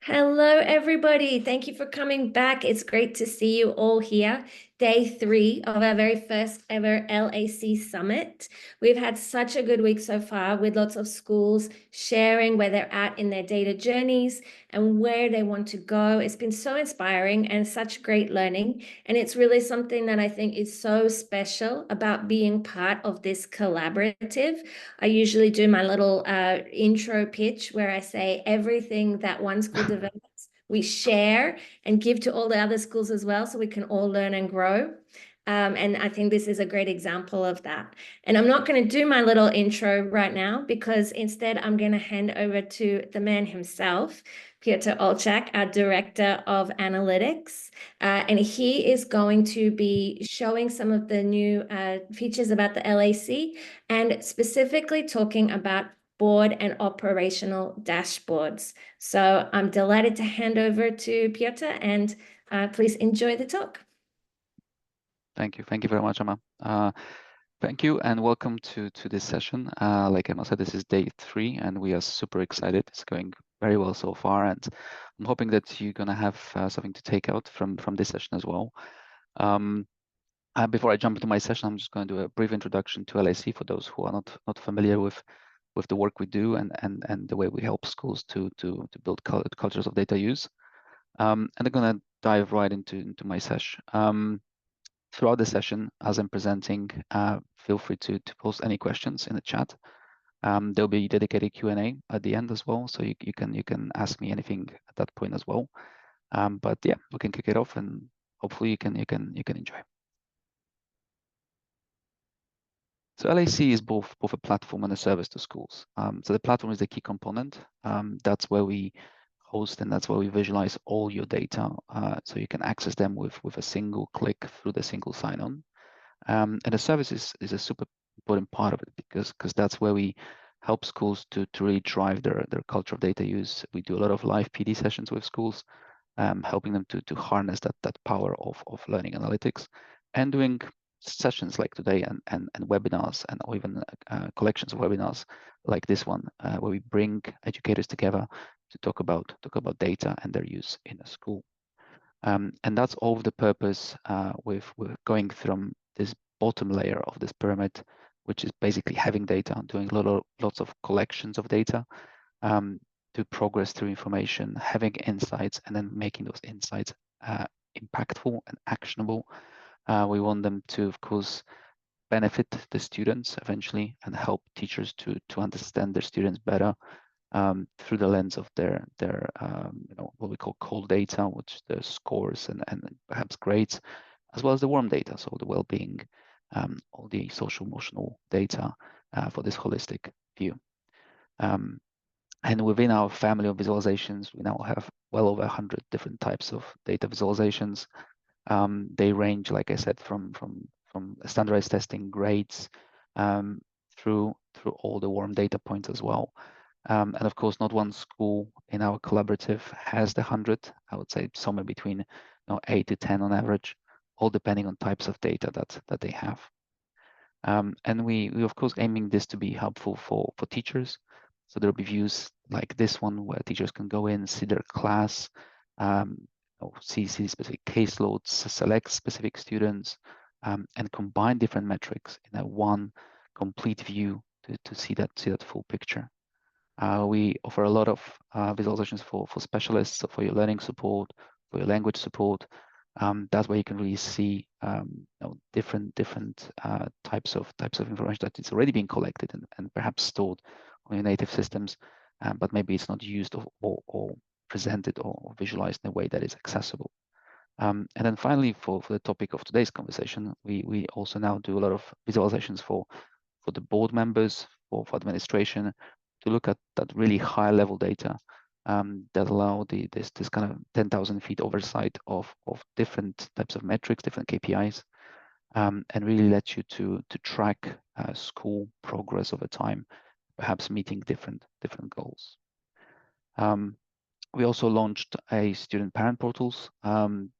Hello, everybody. Thank you for coming back. It's great to see you all here. Day 3 of our very first ever LAC Summit. We've had such a good week so far with lots of schools sharing where they're at in their data journeys and where they want to go. It's been so inspiring and such great learning. And it's really something that I think is so special about being part of this collaborative. I usually do my little intro pitch where I say everything that one school develops, we share and give to all the other schools as well, so we can all learn and grow. And I think this is a great example of that. And I'm not going to do my little intro right now because instead I'm going to hand over to the man himself, Piotr Olczak, our Director of Analytics. And he is going to be showing some of the new features about the LAC and specifically talking about board and operational dashboards. So I'm delighted to hand over to Piotr and please enjoy the talk. Thank you. Thank you very much, Emma. Thank you and welcome to this session. Like Emma said, this is day 3 and we are super excited. It's going very well so far, and I'm hoping that you're going to have something to take out from this session as well. Before I jump into my session, I'm just going to do a brief introduction to LAC for those who are not familiar with the work we do and the way we help schools to build cultures of data use. And I'm going to dive right into my session. Throughout the session, as I'm presenting, feel free to post any questions in the chat. There'll be dedicated Q&A at the end as well, so you can ask me anything at that point as well. But yeah, we can kick it off, and hopefully you can enjoy. So LAC is both a platform and a service to schools. So the platform is the key component. That's where we host and that's where we visualize all your data, so you can access them with a single click through the single sign-on. And the service is a super important part of it because that's where we help schools to really drive their culture of data use. We do a lot of live PD sessions with schools, helping them to harness that power of learning analytics, and doing sessions like today and webinars or even collections of webinars like this one, where we bring educators together to talk about data and their use in a school. And that's all of the purpose with going from this bottom layer of this pyramid, which is basically having data, doing lots of collections of data, to progress through information, having insights, and then making those insights impactful and actionable. We want them to, of course, benefit the students eventually and help teachers to understand their students better, through the lens of their what we call cold data, which is the scores and perhaps grades, as well as the warm data, so the well-being, all the social emotional data for this holistic view. And within our family of visualizations, we now have well over 100 different types of data visualizations. They range, like I said, from standardized testing grades, through all the warm data points as well. And of course, not one school in our collaborative has the 100. I would say somewhere between 8 to 10 on average, all depending on types of data that they have. And we of course aiming this to be helpful for teachers. So there'll be views like this one where teachers can go in, see their class, see specific caseloads, select specific students, and combine different metrics in a one complete view to see that full picture. We offer a lot of visualizations for specialists, so for your learning support, for your language support. That's where you can really see different types of information that is already being collected and perhaps stored on your native systems, but maybe it's not used or presented or visualized in a way that is accessible. And then finally, for the topic of today's conversation, we also now do a lot of visualizations for the board members, for administration, to look at that really high level data that allow this kind of 10,000 feet oversight of different types of metrics, different KPIs, and really let you to track school progress over time, perhaps meeting different goals. We also launched a student parent portals.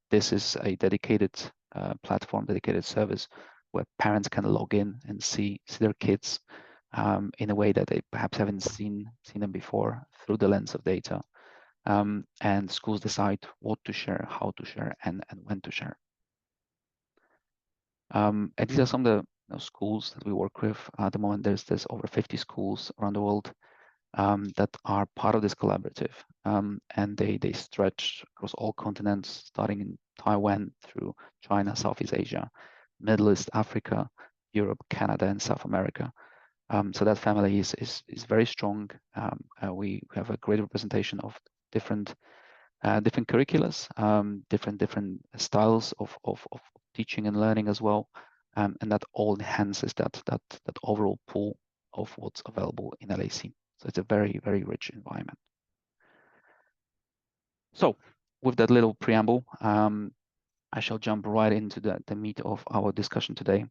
This is a dedicated platform, dedicated service where parents can log in and see their kids in a way that they perhaps haven't seen them before through the lens of data. and schools decide what to share, how to share, and when to share. And these are some of the schools that we work with. At the moment, there's over 50 schools around the world that are part of this collaborative, and they stretch across all continents, starting in Taiwan through China, Southeast Asia, Middle East, Africa, Europe, Canada, and South America. So that family is very strong. We have a great representation of different curriculums, different styles of teaching and learning as well, and that all enhances that overall pool of what's available in LAC. So it's a very, very rich environment. So with that little preamble, I shall jump right into the meat of our discussion today.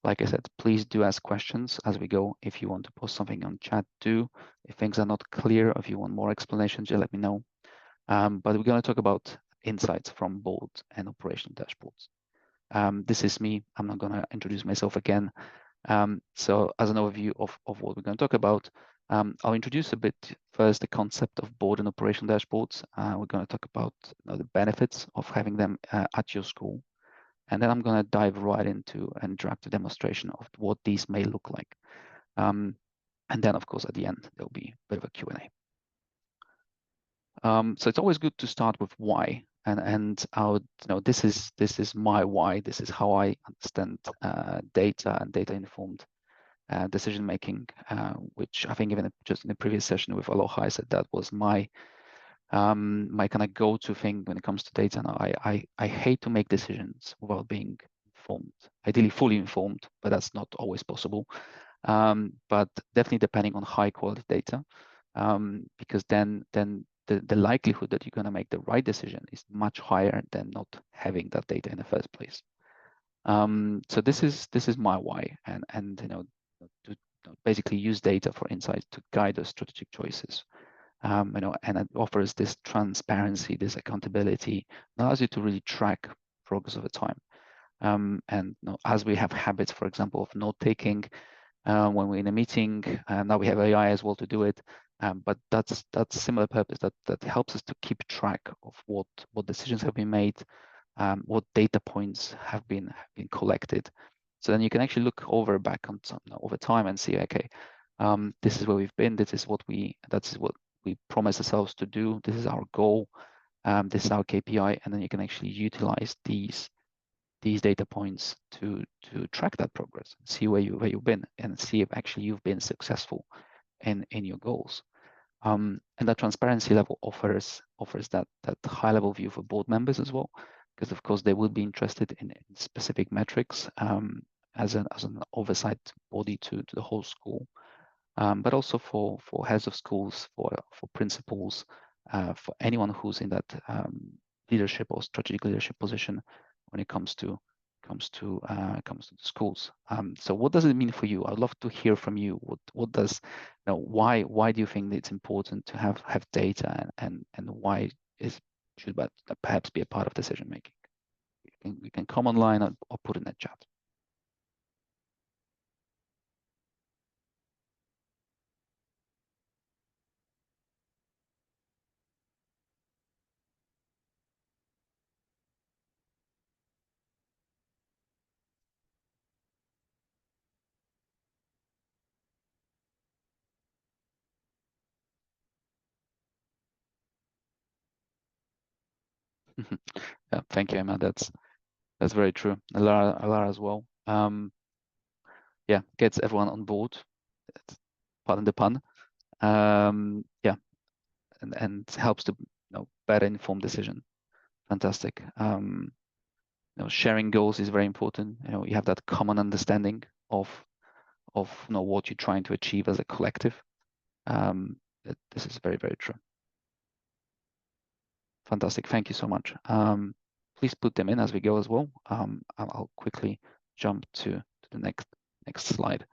Like I said, please do ask questions as we go. If you want to post something on chat, do. If things are not clear, if you want more explanations, just let me know. But we're going to talk about insights from board and operational dashboards. This is me. I'm not going to introduce myself again. So as an overview of what we're going to talk about, I'll introduce a bit first the concept of board and operational dashboards. We're going to talk about the benefits of having them at your school. And then I'm going to dive right into an interactive demonstration of what these may look like. And then, of course, at the end, there'll be a bit of a Q&A. So it's always good to start with why, and I would, this is my why. This is how I understand data and data-informed decision making, which I think even just in the previous session with Aloha, I said that was my kind of go-to thing when it comes to data. Now, I hate to make decisions without being informed, ideally fully informed, but that's not always possible. But definitely depending on high quality data, because then the likelihood that you're going to make the right decision is much higher than not having that data in the first place. So this is my why, and to basically use data for insights to guide those strategic choices. And it offers this transparency, this accountability, allows you to really track progress over time. And as we have habits, for example, of note taking when we're in a meeting, now we have AI as well to do it. But that's similar purpose that helps us to keep track of what decisions have been made, what data points have been collected. So then you can actually look back on over time and see, okay, this is where we've been. That's what we promise ourselves to do. This is our goal. This is our KPI, and then you can actually utilize these data points to track that progress, see where you've been, and see if actually you've been successful in your goals. And that transparency level offers that high level view for board members as well, because of course they will be interested in specific metrics as an oversight body to the whole school, but also for heads of schools, for principals, for anyone who's in that leadership or strategic leadership position when it comes to the schools. So what does it mean for you? I'd love to hear from you. What does, why do you think it's important to have data, and why should that perhaps be a part of decision making? You can come online or put in a chat. Yeah, thank you, Emma. That's very true. Alara as well. Yeah, gets everyone on board. Pardon the pun. Yeah, and helps to better inform decision. Fantastic. Sharing goals is very important. You have that common understanding of what you're trying to achieve as a collective. This is very, very true. Fantastic. Thank you so much. Please put them in as we go as well. I'll quickly jump to the next slide.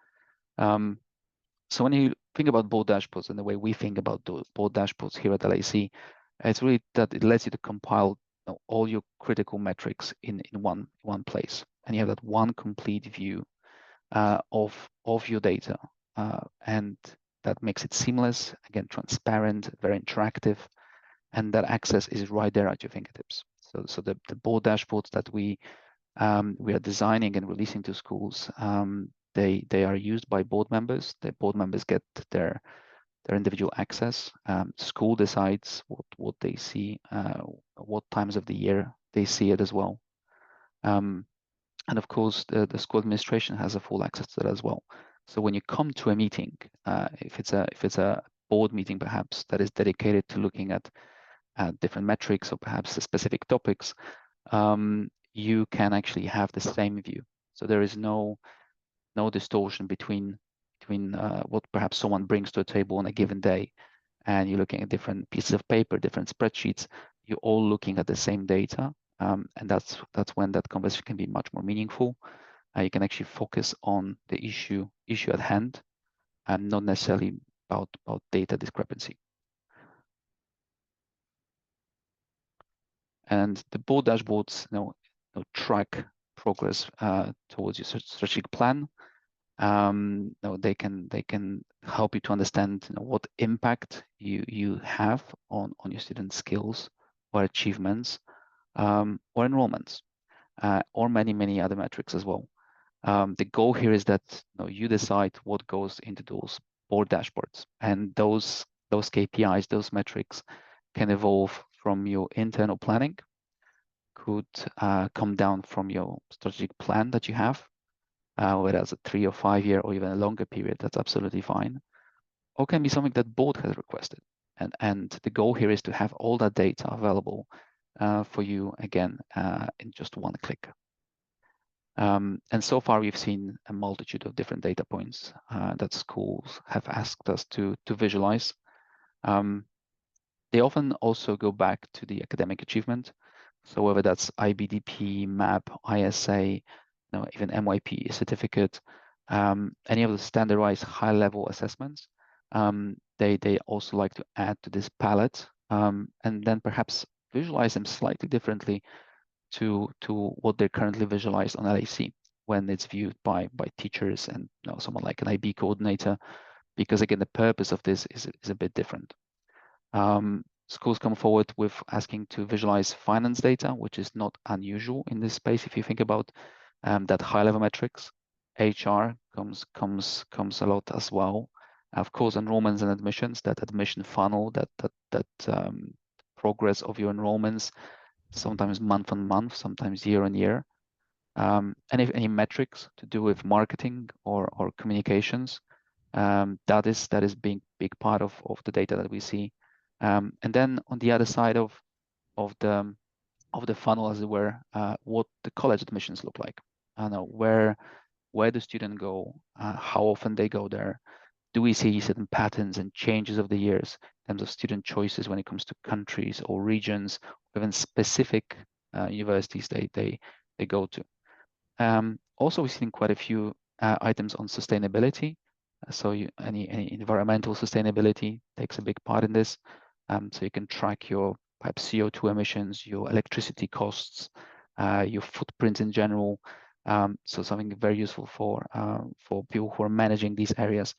So when you think about board dashboards and the way we think about the board dashboards here at LAC, it's really that it lets you to compile all your critical metrics in one place, and you have that one complete view of your data, and that makes it seamless, again, transparent, very interactive, and that access is right there at your fingertips. So the board dashboards that we are designing and releasing to schools, they are used by board members. The board members get their individual access. School decides what they see, what times of the year they see it as well. And of course, the school administration has a full access to that as well. So when you come to a meeting, if it's a board meeting perhaps that is dedicated to looking at different metrics or perhaps specific topics, you can actually have the same view. So there is no distortion between what perhaps someone brings to a table on a given day, and you're looking at different pieces of paper, different spreadsheets. You're all looking at the same data, and that's when that conversation can be much more meaningful. You can actually focus on the issue at hand, and not necessarily about data discrepancy. And the board dashboards, track progress towards your strategic plan. They can help you to understand what impact you have on your students' skills or achievements, or enrollments, or many other metrics as well. The goal here is that you decide what goes into those board dashboards, and those KPIs, those metrics, can evolve from your internal planning, could come down from your strategic plan that you have, whether it's a 3 or 5 year or even a longer period. That's absolutely fine, or can be something that board has requested. And the goal here is to have all that data available for you again in just one click. And so far, we've seen a multitude of different data points that schools have asked us to visualize. They often also go back to the academic achievement. So whether that's IBDP, MAP, ISA, even MYP certificate, any of the standardized high-level assessments, they also like to add to this palette, and then perhaps visualize them slightly differently to what they're currently visualized on LAC when it's viewed by teachers and someone like an IB coordinator, because again, the purpose of this is a bit different. Schools come forward with asking to visualize finance data, which is not unusual in this space. If you think about that high-level metrics, HR comes a lot as well. Of course, enrollments and admissions, that admission funnel, that progress of your enrollments, sometimes month on month, sometimes year on year. And if any metrics to do with marketing or communications, that is being big part of the data that we see. And then on the other side of the funnel, as it were, what the college admissions look like. I know where the student go, how often they go there. Do we see certain patterns and changes of the years in terms of student choices when it comes to countries or regions, or even specific universities they go to? Also, we've seen quite a few items on sustainability. So any environmental sustainability takes a big part in this. So you can track your perhaps CO2 emissions, your electricity costs, your footprint in general. So something very useful for people who are managing these areas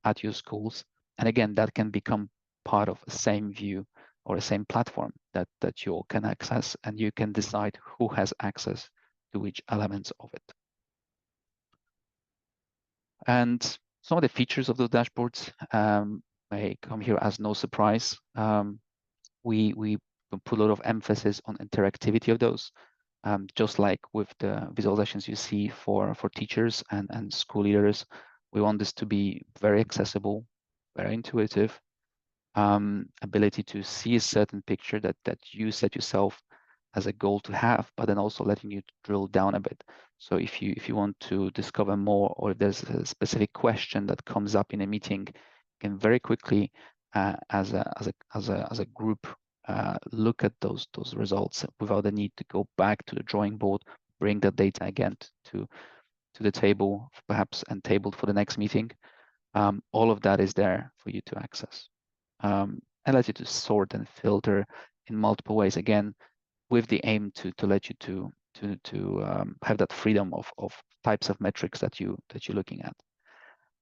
at your schools. And again, that can become part of the same view or the same platform that you all can access, and you can decide who has access to which elements of it. And some of the features of those dashboards may come here as no surprise. We put a lot of emphasis on interactivity of those. Just like with the visualizations you see for teachers and school leaders, we want this to be very accessible, very intuitive, ability to see a certain picture that you set yourself as a goal to have, but then also letting you drill down a bit. So if you want to discover more, or if there's a specific question that comes up in a meeting, you can very quickly, as a group, look at those results without the need to go back to the drawing board, bring that data again to the table, perhaps, and tabled for the next meeting. All of that is there for you to access. Allows you to sort and filter in multiple ways, again, with the aim to let you to have that freedom of types of metrics that you're looking at.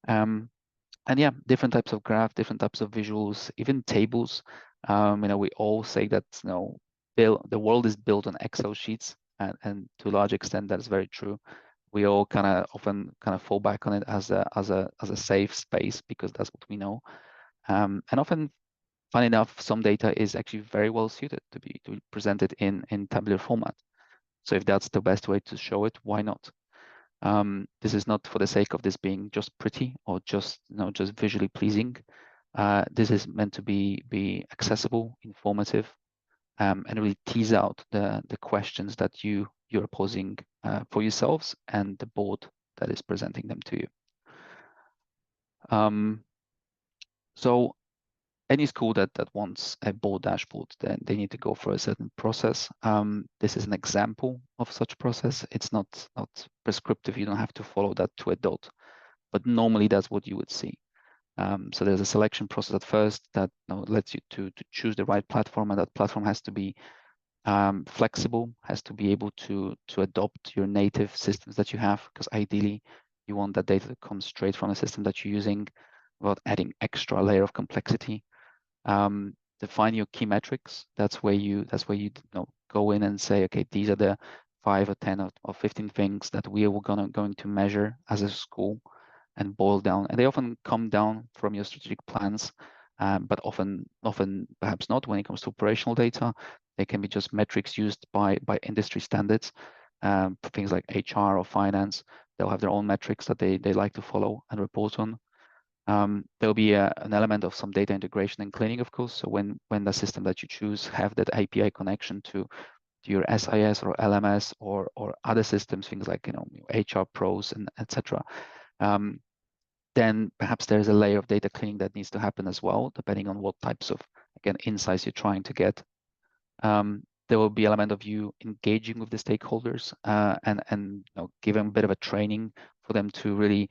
And yeah, different types of graph, different types of visuals, even tables. We all say that the world is built on Excel sheets, and to a large extent that is very true. We all often fall back on it as a safe space because that's what we know. And often, fun enough, some data is actually very well suited to be presented in tabular format. So if that's the best way to show it, why not? This is not for the sake of this being just pretty or just visually pleasing. This is meant to be accessible, informative, and really tease out the questions that you're posing for yourselves and the board that is presenting them to you. So any school that wants a board dashboard, then they need to go through a certain process. This is an example of such process. It's not prescriptive. You don't have to follow that to a dot, but normally that's what you would see. So there's a selection process at first that lets you to choose the right platform, and that platform has to be flexible, has to be able to adopt your native systems that you have, because ideally you want that data to come straight from the system that you're using without adding extra layer of complexity. Define your key metrics. That's where you go in and say, okay, these are the 5 or 10 or 15 things that we are going to measure as a school, and boil down. And they often come down from your strategic plans, but often perhaps not when it comes to operational data. They can be just metrics used by industry standards. For things like HR or finance, they'll have their own metrics that they like to follow and report on. There'll be an element of some data integration and cleaning, of course. So when the system that you choose have that API connection to your SIS or LMS or other systems, things like HR pros and etc. Then perhaps there's a layer of data cleaning that needs to happen as well, depending on what types of, again, insights you're trying to get. There will be an element of you engaging with the stakeholders and giving a bit of a training for them to really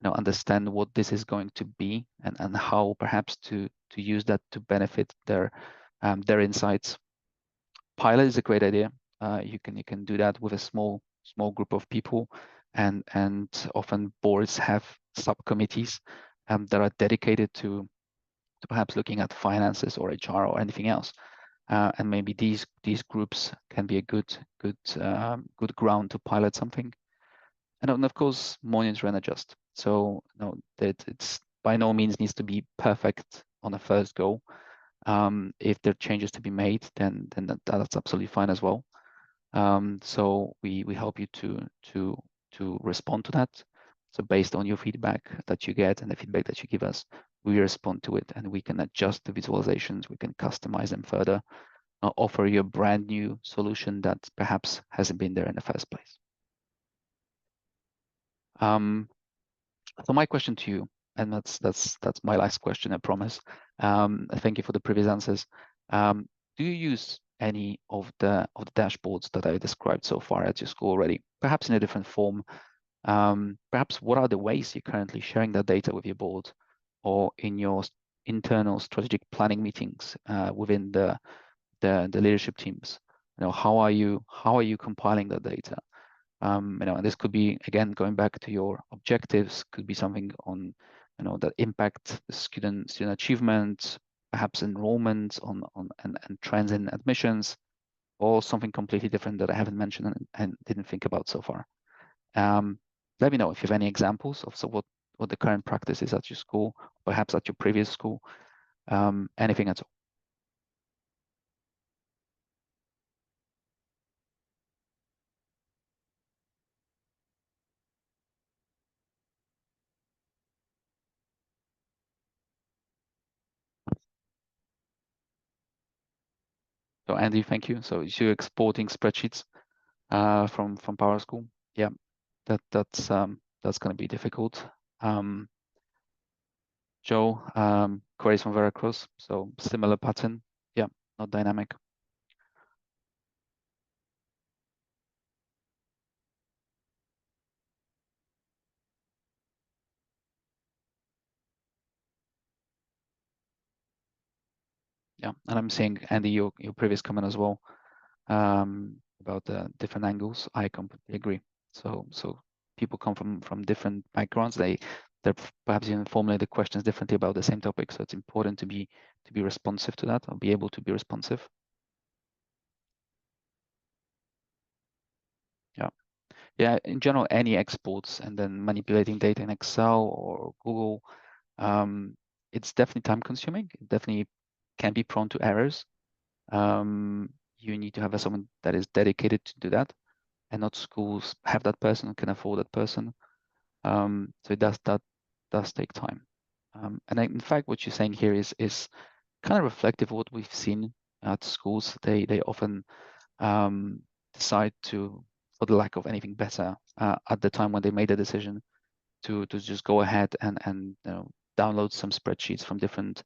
understand what this is going to be and how perhaps to use that to benefit their insights. Pilot is a great idea. You can do that with a small group of people, and often boards have subcommittees that are dedicated to perhaps looking at finances or HR or anything else. And maybe these groups can be a good ground to pilot something. And then, of course, monitor and adjust. So that it's by no means needs to be perfect on a first go. If there are changes to be made, then that's absolutely fine as well. So we help you to respond to that. So based on your feedback that you get and the feedback that you give us, we respond to it, and we can adjust the visualizations, we can customize them further, offer you a brand new solution that perhaps hasn't been there in the first place. So my question to you, and that's my last question, I promise. Thank you for the previous answers. Do you use any of the dashboards that I described so far at your school already, perhaps in a different form? Perhaps what are the ways you're currently sharing that data with your board or in your internal strategic planning meetings within the leadership teams? How are you compiling that data? And this could be, again, going back to your objectives, could be something on that impact the student achievement, perhaps enrollment and trends in admissions, or something completely different that I haven't mentioned and didn't think about so far. Let me know if you have any examples of what the current practice is at your school, perhaps at your previous school, anything at all. So Andy, thank you. So you're exporting spreadsheets from PowerSchool. Yeah, that's going to be difficult. Joe, queries from Veracruz, so similar pattern. Yeah, not dynamic. Yeah, and I'm seeing, Andy, your previous comment as well about the different angles. I completely agree. So people come from different backgrounds. They they're perhaps even formulate the questions differently about the same topic. So it's important to be responsive to that, or be able to be responsive. Yeah, in general, any exports and then manipulating data in Excel or Google, it's definitely time consuming. It definitely can be prone to errors. You need to have someone that is dedicated to do that, and not schools have that person, can afford that person. So that does take time. And in fact, what you're saying here is kind of reflective of what we've seen at schools. They often decide to, for the lack of anything better, at the time when they made the decision to just go ahead and download some spreadsheets from different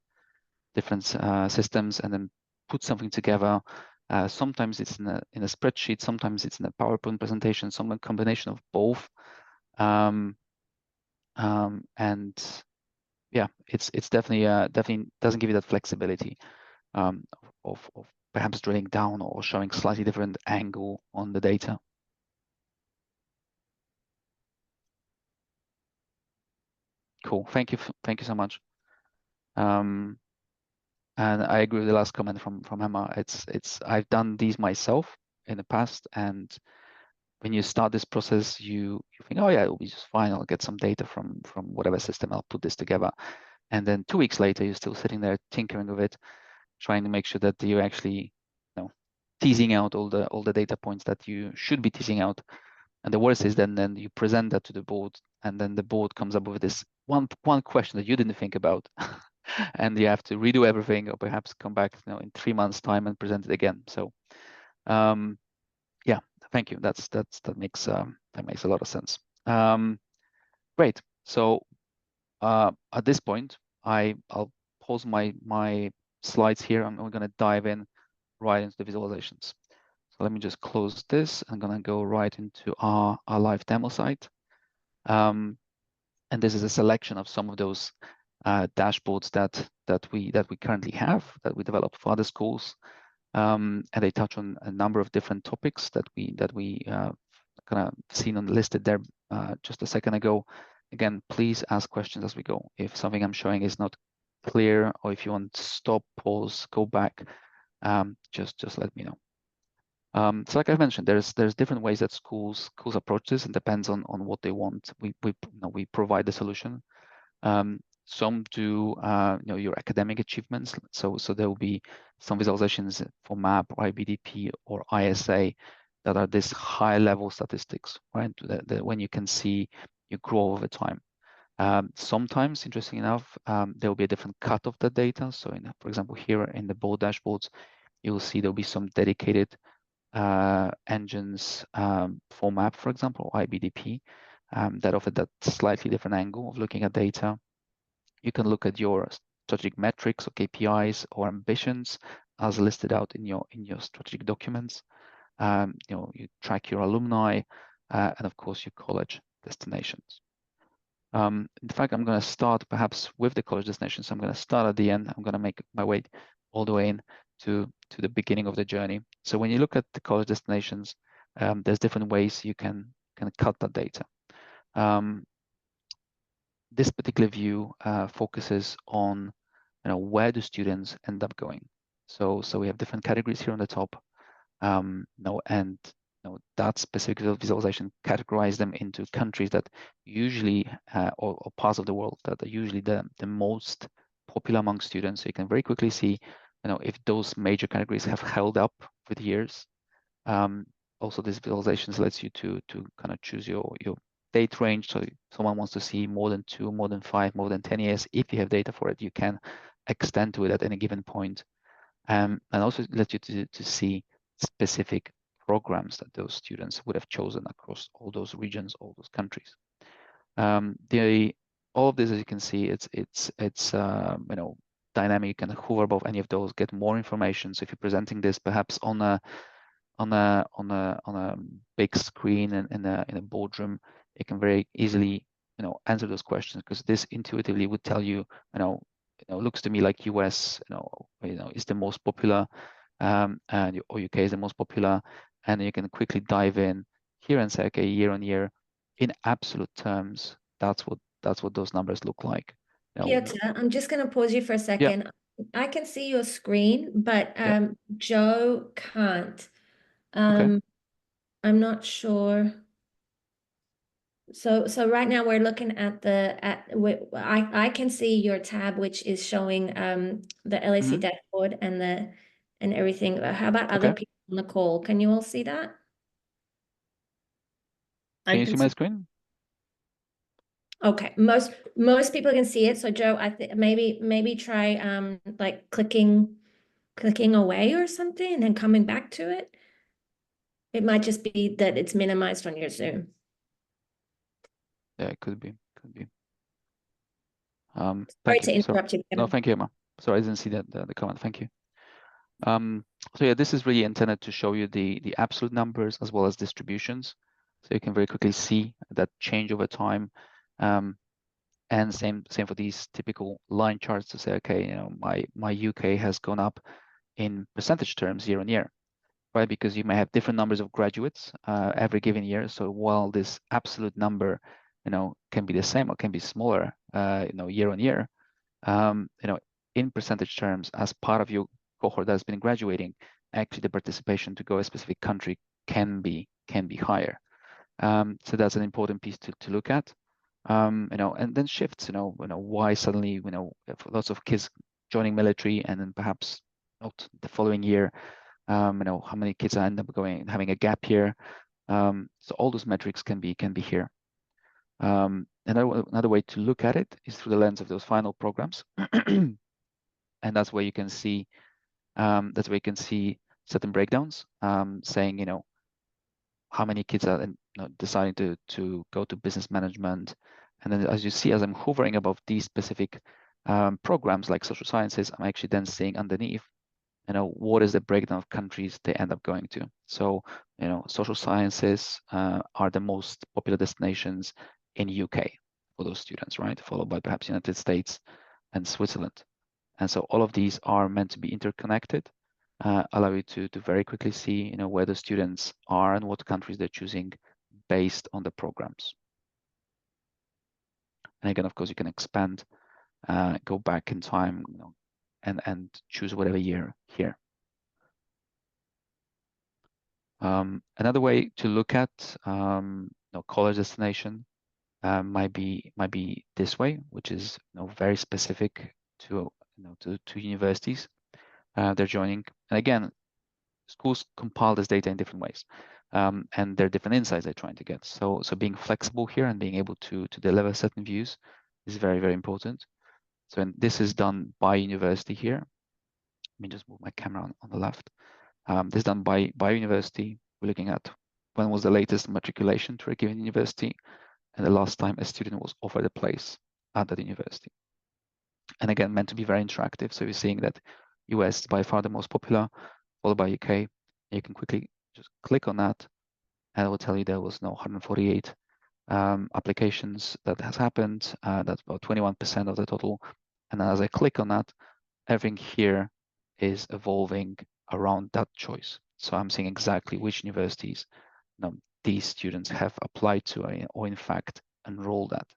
systems and then put something together. Sometimes it's in a spreadsheet, sometimes it's in a PowerPoint presentation, some combination of both. And yeah, it's definitely doesn't give you that flexibility of perhaps drilling down or showing slightly different angle on the data. Cool. Thank you so much. And I agree with the last comment from Emma. I've done these myself in the past, and when you start this process, you think, oh yeah, it'll be just fine. I'll get some data from whatever system. I'll put this together, and then 2 weeks later, you're still sitting there tinkering with it, trying to make sure that you're actually, teasing out all the data points that you should be teasing out. And the worst is then you present that to the board, and then the board comes up with this one question that you didn't think about, and you have to redo everything, or perhaps come back, in 3 months' time and present it again. So, yeah, thank you. That makes a lot of sense. Great. So, at this point, I'll pause my slides here, and we're going to dive in right into the visualizations. So let me just close this. I'm going to go right into our live demo site. And this is a selection of some of those dashboards that we currently have, that we developed for other schools. And they touch on a number of different topics that we kind of seen on listed there just a second ago. Again, please ask questions as we go. If something I'm showing is not clear, or if you want to stop, pause, go back, just let me know. So like I mentioned, there's different ways that schools approach this, and depends on what they want. We provide the solution. Some do your academic achievements. So there will be some visualizations for MAP, or IBDP, or ISA that are this high level statistics, right? When you can see you grow over time. Sometimes, interesting enough, there will be a different cut of the data. So for example, here in the board dashboards, you'll see there'll be some dedicated engines for MAP, for example, or IBDP, that offer that slightly different angle of looking at data. You can look at your strategic metrics or KPIs or ambitions as listed out in your strategic documents. You track your alumni, and of course your college destinations. In fact, I'm going to start perhaps with the college destinations. I'm going to start at the end. I'm going to make my way all the way in to the beginning of the journey. So when you look at the college destinations, there's different ways you can cut that data. This particular view focuses on where do students end up going. So we have different categories here on the top, and that specific visualization categorize them into countries that usually or parts of the world that are usually the most popular among students. So you can very quickly see if those major categories have held up with years. Also, this visualizations lets you to kind of choose your date range. So if someone wants to see more than 2, more than 5, more than 10 years, if you have data for it, you can extend to it at any given point. And also let you to see specific programs that those students would have chosen across all those regions, all those countries. All of this, as you can see, it's dynamic. You can hover above any of those, get more information. So if you're presenting this perhaps on a big screen in a boardroom, it can very easily answer those questions, because this intuitively would tell you, looks to me like US is the most popular, and or UK is the most popular, and you can quickly dive in here and say, okay, year on year, in absolute terms, that's what that's what those numbers look like. Piotr, I'm just going to pause you for a Yeah, second. I can see your screen, but yeah, Joe can't. okay. I'm not sure. So right now we're looking at I can see your tab, which is showing the LAC Hmm. dashboard and everything. How about other Okay. people on the call? Can you all see that? I Can you can see my see. screen? Okay, most people can see it. So Joe, I think maybe try like clicking away or something and then coming back to it. It might just be that it's minimized on your Zoom. Yeah, it could be. Could be. Sorry Thank you. to So interrupt you, no, Kevin. thank you, Emma. Sorry, I didn't see that the comment. Thank you. So yeah, this is really intended to show you the absolute numbers as well as distributions, so you can very quickly see that change over time. And same for these typical line charts to say, okay, my UK has gone up in percentage terms year on year, right? Because you may have different numbers of graduates every given year. So while this absolute number, can be the same or can be smaller, year on year, in percentage terms, as part of your cohort that's been graduating, actually the participation to go a specific country can be higher. So that's an important piece to look at. And then shifts, why suddenly, lots of kids joining military and then perhaps not the following year, how many kids end up having a gap year. So all those metrics can be here. Another way to look at it is through the lens of those final programs. And that's where you can see certain breakdowns, saying, how many kids are deciding to go to business management. And then as you see, as I'm hovering above these specific programs like social sciences, I'm actually then seeing underneath, what is the breakdown of countries they end up going to. So, social sciences are the most popular destinations in UK for those students, right? Followed by perhaps United States and Switzerland. And so all of these are meant to be interconnected, allow you to very quickly see, where the students are and what countries they're choosing based on the programs. And again, of course, you can expand, go back in time, and choose whatever year here. Another way to look at college destination might be this way, which is very specific to to universities they're joining. And again, schools compile this data in different ways, and there are different insights they're trying to get. So being flexible here and being able to deliver certain views is very, very important. So and this is done by university here. Let me just move my camera on the left. This is done by university. We're looking at when was the latest matriculation to a given university and the last time a student was offered a place at that university. And again, meant to be very interactive. So you're seeing that US is by far the most popular, followed by UK. You can quickly just click on that and it will tell you there was 148 applications that has happened. That's about 21% of the total. And as I click on that, everything here is evolving around that choice. So I'm seeing exactly which universities these students have applied to or in fact enrolled at.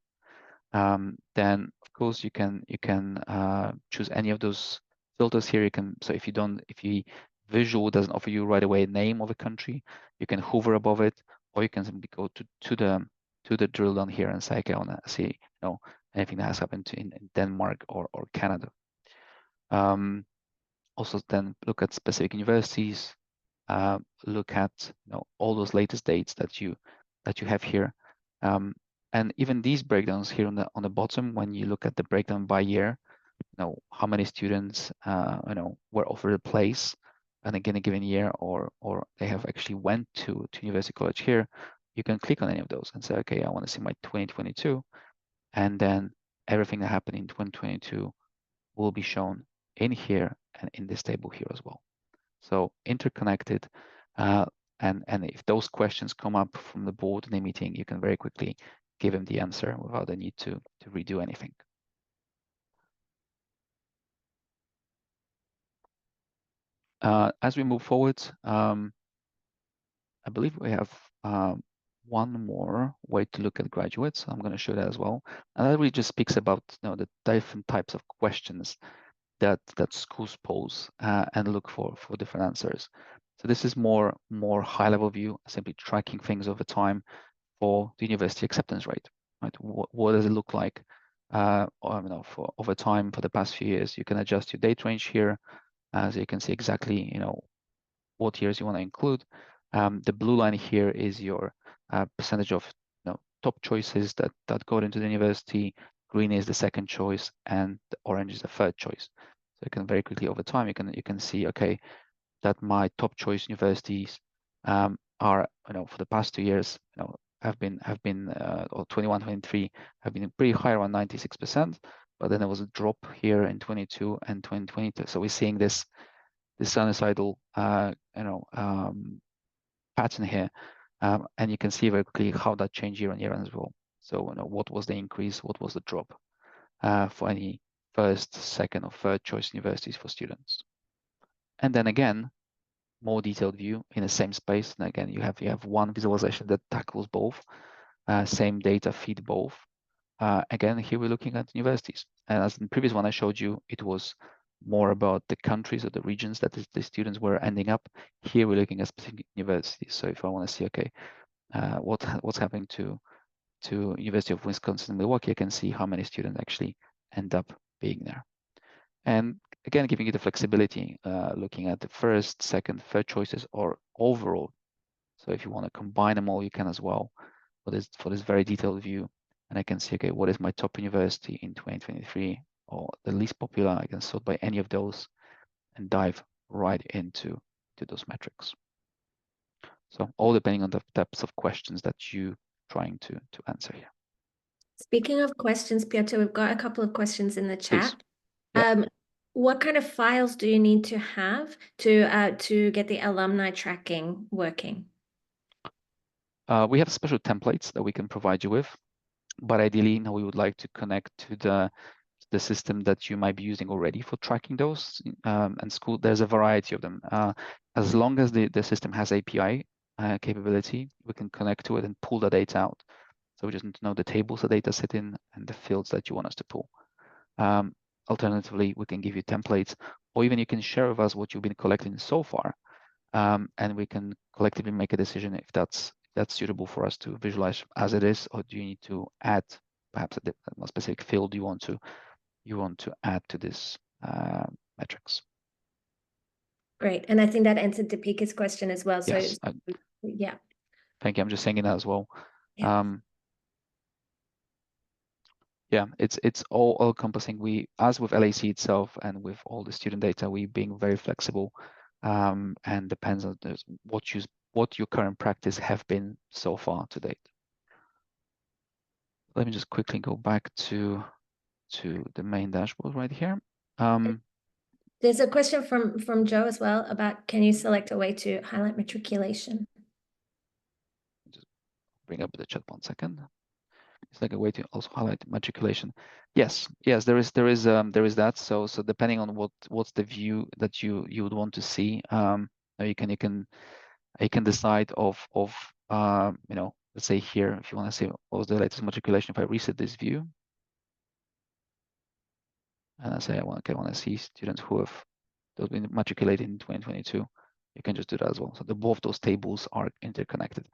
Then of course you can choose any of those filters here. You can, so if you visual doesn't offer you right away a name of a country, you can hover above it, or you can simply go to the drill down here and say, okay, I want to see anything that has happened in Denmark or Canada. Also then look at specific universities, look at all those latest dates that you have here. And even these breakdowns here on the bottom, when you look at the breakdown by year, how many students were offered a place and again a given year, or they have actually went to university college here, you can click on any of those and say, okay, I want to see my 2022, and then everything that happened in 2022 will be shown in here and in this table here as well. So interconnected, and if those questions come up from the board in a meeting, you can very quickly give them the answer without the need to redo anything. As we move forward, I believe we have one more way to look at graduates. I'm going to show that as well. And that really just speaks about the different types of questions that schools pose and look for different answers. So this is more high level view, simply tracking things over time for the university acceptance rate. Right? What does it look like? For over time for the past few years, you can adjust your date range here, so you can see exactly what years you want to include. The blue line here is your percentage of top choices that got into the university. Green is the second choice, and the orange is the third choice. So you can very quickly over time you can see, okay, that my top choice universities are for the past 2 years have been or 21, 23 have been pretty high, around 96%, but then there was a drop here in 22 and 2022. So we're seeing this sinusoidal pattern here, and you can see very quickly how that changed year on year as well. So what was the increase, what was the drop for any first, second, or third choice universities for students. And then again, more detailed view in the same space. And again, you have one visualization that tackles both, same data feed both. Again, here we're looking at universities. And as in the previous one I showed you, it was more about the countries or the regions that the students were ending up. Here we're looking at specific universities. So if I want to see, okay, what's happening to University of Wisconsin-Milwaukee, I can see how many students actually end up being there. And again, giving you the flexibility, looking at the first, second, third choices or overall. So if you want to combine them all, you can as well for this very detailed view. And I can see, okay, what is my top university in 2023 or the least popular? I can sort by any of those and dive right into those metrics. So all depending on the types of questions that you trying to answer here. Speaking of questions, Piotr, we've got a couple of questions in the chat. Yeah. What kind of files do you need to have to get the alumni tracking working? We have special templates that we can provide you with, but ideally, we would like to connect to the system that you might be using already for tracking those. And school, there's a variety of them. As long as the system has API capability, we can connect to it and pull the data out. So we just need to know the tables the data sit in and the fields that you want us to pull. Alternatively, we can give you templates, or even you can share with us what you've been collecting so far, and we can collectively make a decision if that's suitable for us to visualize as it is, or do you need to add perhaps a specific field you want to add to this metrics. Great, and I think that answered Deepika's question as well. So Yes, yeah. Thank you. I'm just saying that as well. Yeah. Yeah, it's all encompassing. We, as with LAC itself and with all the student data, we being very flexible, and depends on what your current practice have been so far to date. Let me just quickly go back to the main dashboard right here. There's a question from Joe as well about, can you select a way to highlight matriculation? Just bring up the chat 1 second. It's like a way to also highlight matriculation. Yes, there is that. So depending on what's the view that you would want to see, you can decide of let's say here, if you want to see what was the latest matriculation, if I reset this view and I say I want to see students who have been matriculated in 2022, you can just do that as well. So both those tables are interconnected.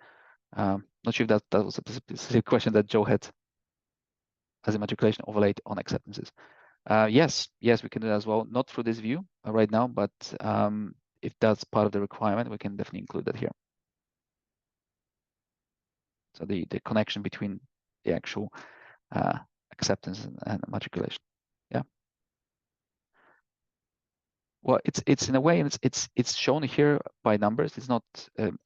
Not sure if that was a specific question that Joe had as a matriculation overlaid on acceptances. Yes, we can do that as well. Not through this view right now, but if that's part of the requirement, we can definitely include that here. So the connection between the actual acceptance and matriculation. Yeah. Well, it's in a way, it's shown here by numbers. It's not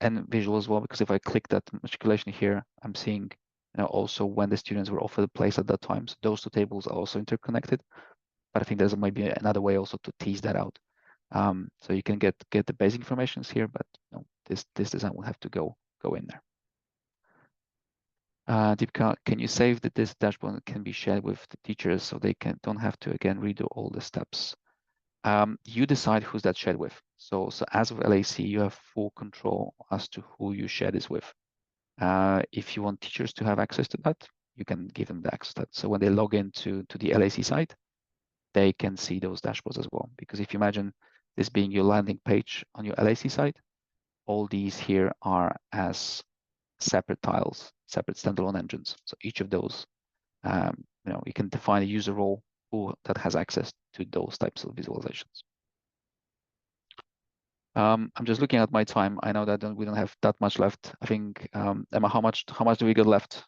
and visual as well, because if I click that matriculation here, I'm seeing also when the students were offered a place at that time. So those two tables are also interconnected. But I think there's maybe another way also to tease that out. So you can get the basic informations here, but this design will have to go in there. Deepika, can you save that this dashboard can be shared with the teachers so they don't have to again redo all the steps? You decide who's that shared with. So as with LAC, you have full control as to who you share this with. If you want teachers to have access to that, you can give them the access to that. So when they log into the LAC site, they can see those dashboards as well. Because if you imagine this being your landing page on your LAC site, all these here are as separate tiles, separate standalone engines. So each of those, you can define a user role that has access to those types of visualizations. I'm just looking at my time. I know that we don't have that much left. I think, Emma, how much do we got left?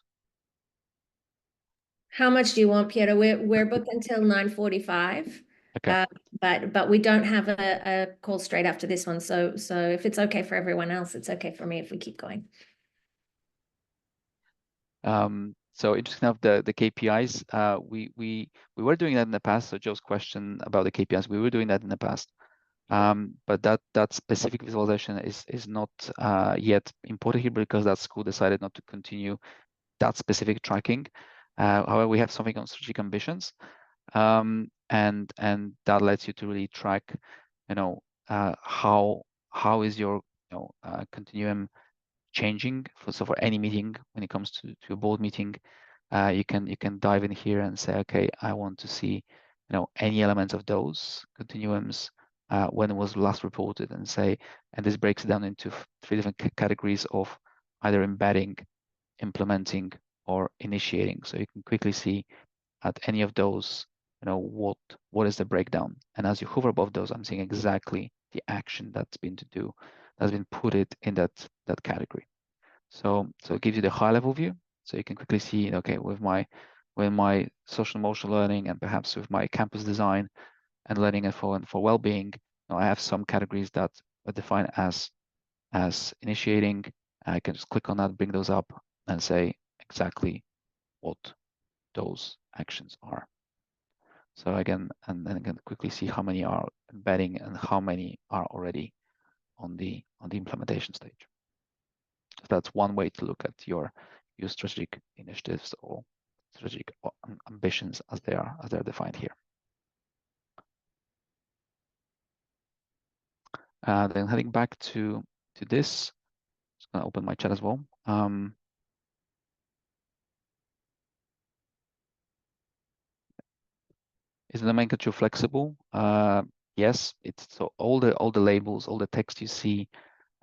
How much do you want, Piotr? We're booked until 9:45. Okay. But we don't have a call straight after this one. So if it's okay for everyone else, it's okay for me if we keep going. So interesting enough, the KPIs, we were doing that in the past. So Joe's question about the KPIs, we were doing that in the past. But that specific visualization is not yet imported here because that school decided not to continue that specific tracking. However, we have something on strategic ambitions, and that lets you to really track, how is your continuum changing. For any meeting, when it comes to a board meeting, you can dive in here and say, okay, I want to see any elements of those continuums when it was last reported, and this breaks it down into 3 different categories of either embedding, implementing, or initiating. So you can quickly see at any of those, what is the breakdown. And as you hover above those, I'm seeing exactly the action that's been put it in that category. So it gives you the high level view. So you can quickly see, okay, with my social emotional learning, and perhaps with my campus design and learning and for well-being, I have some categories that are defined as initiating. I can just click on that, bring those up, and say exactly what those actions are. So again, and then again, quickly see how many are embedding and how many are already on the implementation stage. So that's one way to look at your strategic initiatives or strategic ambitions as they're defined here. Then heading back to this, just gonna open my chat as well. Is the nomenclature flexible? Yes, it's so all the labels, all the text you see,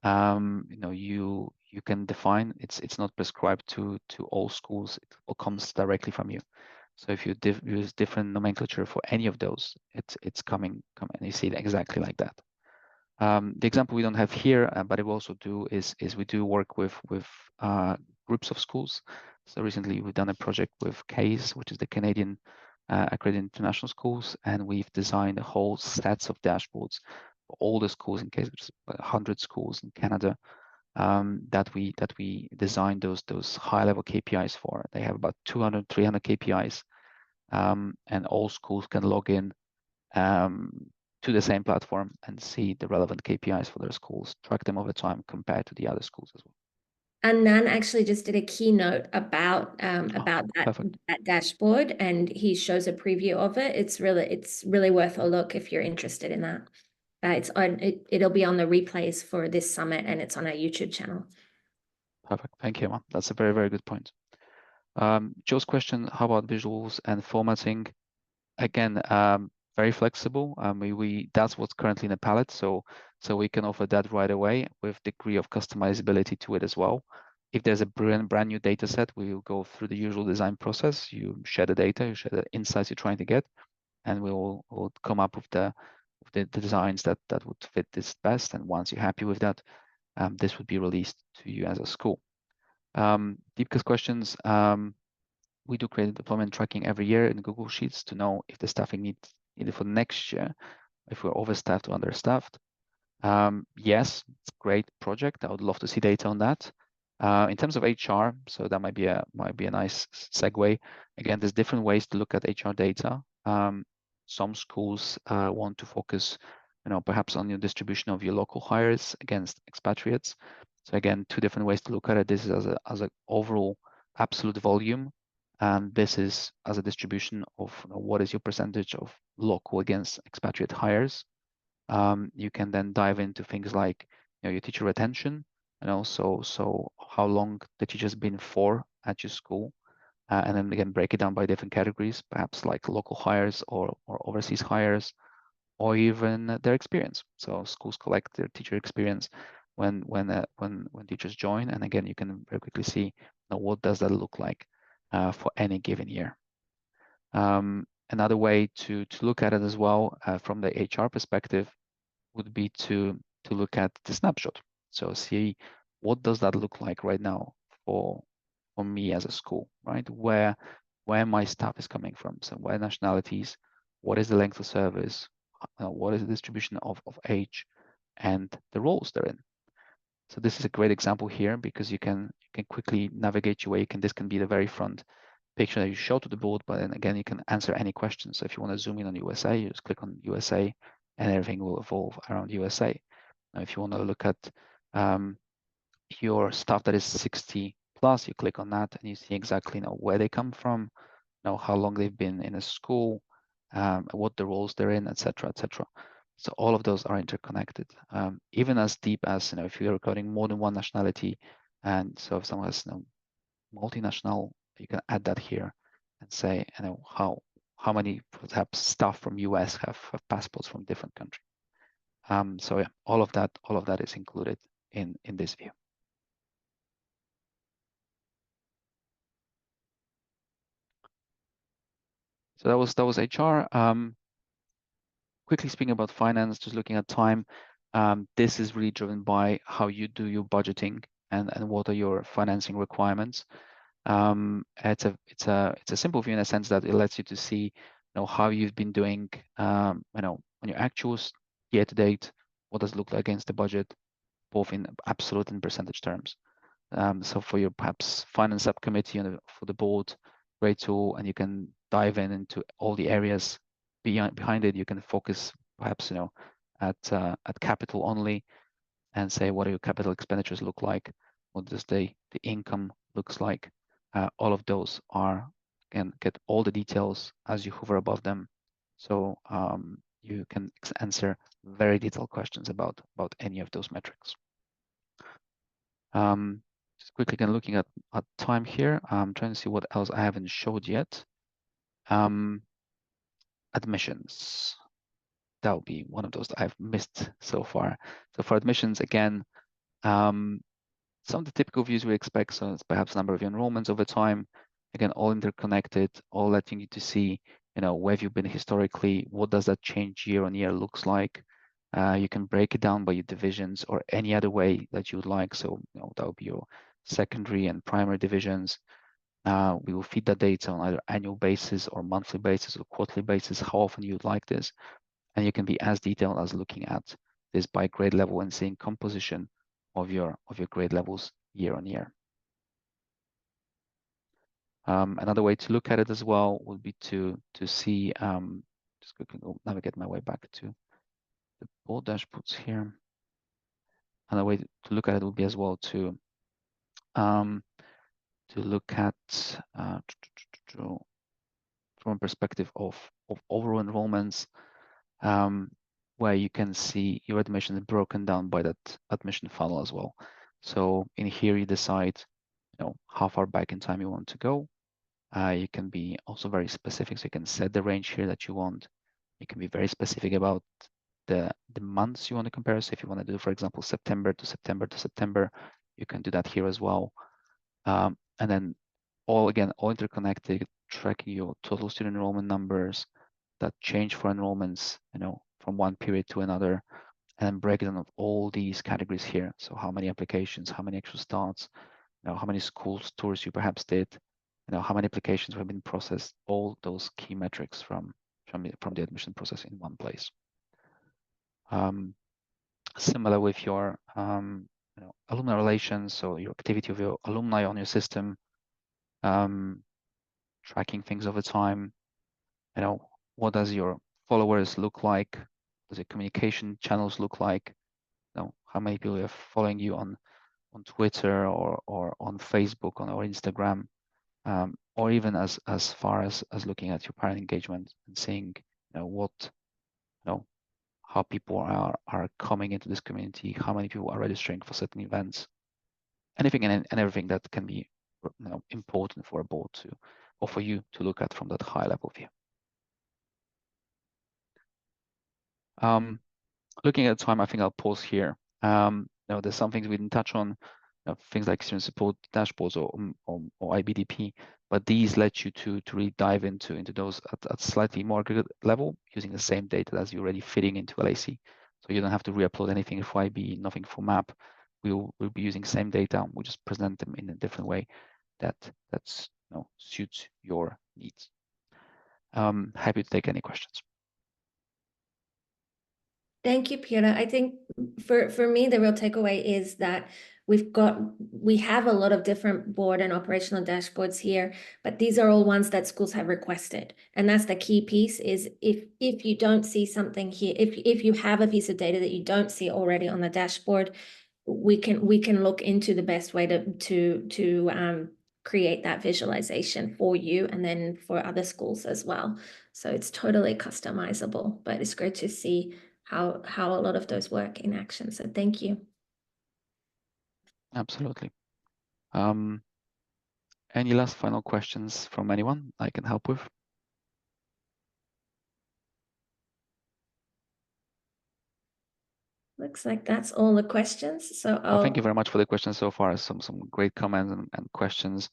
you can define. It's not prescribed to all schools. It all comes directly from you. So if you use different nomenclature for any of those, it's coming and you see it exactly like that. The example we don't have here, but it we also do is we do work with groups of schools. So recently we've done a project with CASE, which is the Canadian Accredited International Schools, and we've designed a whole sets of dashboards for all the schools in CASE, which is 100 schools in Canada, that we designed those high level KPIs for. They have about 200, 300 KPIs, and all schools can log in to the same platform and see the relevant KPIs for their schools, track them over time compared to the other schools as well. And Nan actually just did a keynote about that dashboard, and he shows a preview of it. It's really worth a look if you're interested in that. It'll be on the replays for this summit, and it's on our YouTube channel. Perfect. Thank you, Emma. That's a very, very good point. Joe's question, how about visuals and formatting? Again, very flexible. That's what's currently in the palette, so we can offer that right away with degree of customizability to it as well. If there's a brand new data set, we will go through the usual design process. You share the data, you share the insights you're trying to get, and we'll come up with the designs that would fit this best. And once you're happy with that, this would be released to you as a school. Deepka's questions. We do create deployment tracking every year in Google Sheets to know if the staffing needed for next year, if we're overstaffed or understaffed. Yes, it's a great project. I would love to see data on that. In terms of HR, so that might be a nice segue. Again, there's different ways to look at HR data. Some schools want to focus, perhaps on your distribution of your local hires against expatriates. So again, 2 different ways to look at it. This is as an overall absolute volume, and this is as a distribution of what is your percentage of local against expatriate hires. You can then dive into things like your teacher retention, so how long the teacher's been for at your school, and then again break it down by different categories, perhaps like local hires or overseas hires, or even their experience. So schools collect their teacher experience when teachers join, and again you can very quickly see what does that look like for any given year. Another way to look at it as well from the HR perspective would be to look at the snapshot. So see what does that look like right now for me as a school, right? Where my staff is coming from, so where nationalities, what is the length of service, what is the distribution of age, and the roles they're in. So this is a great example here because you can quickly navigate your way. This can be the very front picture that you show to the board, but then again, you can answer any questions. So if you want to zoom in on USA, you just click on USA and everything will evolve around USA. Now, if you want to look at your staff that is 60 plus, you click on that and you see exactly where they come from, how long they've been in a school, what the roles they're in, etc., etc. So all of those are interconnected, even as deep as if you're recording more than one nationality, and so if someone has multinational, you can add that here and say how many perhaps staff from US have passports from different countries. So yeah, all of that is included in this view. So that was HR. Quickly speaking about finance, just looking at time, this is really driven by how you do your budgeting and what are your financing requirements. It's a simple view in a sense that it lets you to see how you've been doing on your actuals year to date, what does it look like against the budget, both in absolute and percentage terms. So for your perhaps finance subcommittee and for the board, great tool, and you can dive into all the areas behind it. You can focus perhaps at capital only and say what do your capital expenditures look like, what does the income looks like. All of those can get all the details as you hover above them, so you can answer very detailed questions about any of those metrics. Just quickly again looking at time here. I'm trying to see what else I haven't showed yet. Admissions. That will be one of those that I've missed so far. So for admissions, again, some of the typical views we expect. So it's perhaps number of enrollments over time. Again, all interconnected, all letting you to see, where have you been historically? What does that change year on year looks like? You can break it down by your divisions or any other way that you would like. So that would be your secondary and primary divisions. We will feed that data on either annual basis or monthly basis or quarterly basis, how often you'd like this. And you can be as detailed as looking at this by grade level and seeing composition of your grade levels year on year. Another way to look at it as well would be to see, just quickly navigate my way back to the board dashboards here. Another way to look at it would be as well to look at from a perspective of overall enrollments, where you can see your admissions broken down by that admission funnel as well. So in here you decide how far back in time you want to go. You can be also very specific, so you can set the range here that you want. You can be very specific about the months you want to compare. So if you want to do, for example, September to September to September, you can do that here as well. And then all interconnected, tracking your total student enrollment numbers that change for enrollments, from one period to another, and then breakdown of all these categories here. So how many applications, how many actual starts, how many schools tours you perhaps did, how many applications have been processed, all those key metrics from the admission process in one place. Similar with your alumni relations, so your activity of your alumni on your system, tracking things over time. What does your followers look like? Does your communication channels look like? How many people are following you on Twitter or on Facebook or Instagram, or even as far as looking at your parent engagement and seeing how people are coming into this community, how many people are registering for certain events, anything and everything that can be important for a board to, or for you to look at from that high level view. Looking at time, I think I'll pause here. There's some things we didn't touch on, things like student support dashboards or IBDP, but these let you to really dive into those at slightly more aggregate level using the same data as you're already fitting into LAC. So you don't have to re-upload anything for IB, nothing for map. We'll be using the same data. We'll just present them in a different way that's suits your needs. Happy to take any questions. Thank you, Piotr. I think for me, the real takeaway is that we have a lot of different board and operational dashboards here, but these are all ones that schools have requested. And that's the key piece is if you don't see something here, if you have a piece of data that you don't see already on the dashboard, we can look into the best way to create that visualization for you and then for other schools as well. So it's totally customizable, but it's great to see how a lot of those work in action. So thank you. Absolutely. Any last final questions from anyone I can help with? Looks like that's all the questions. So Thank you very much for the questions so far. Some great comments and questions.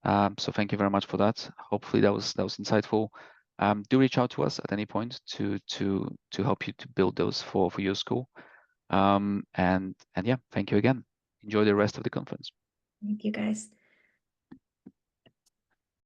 So thank you very much for that. Hopefully that was insightful. Do reach out to us at any point to help you to build those for your school. And yeah, thank you again. Enjoy the rest of the conference. Thank you, guys.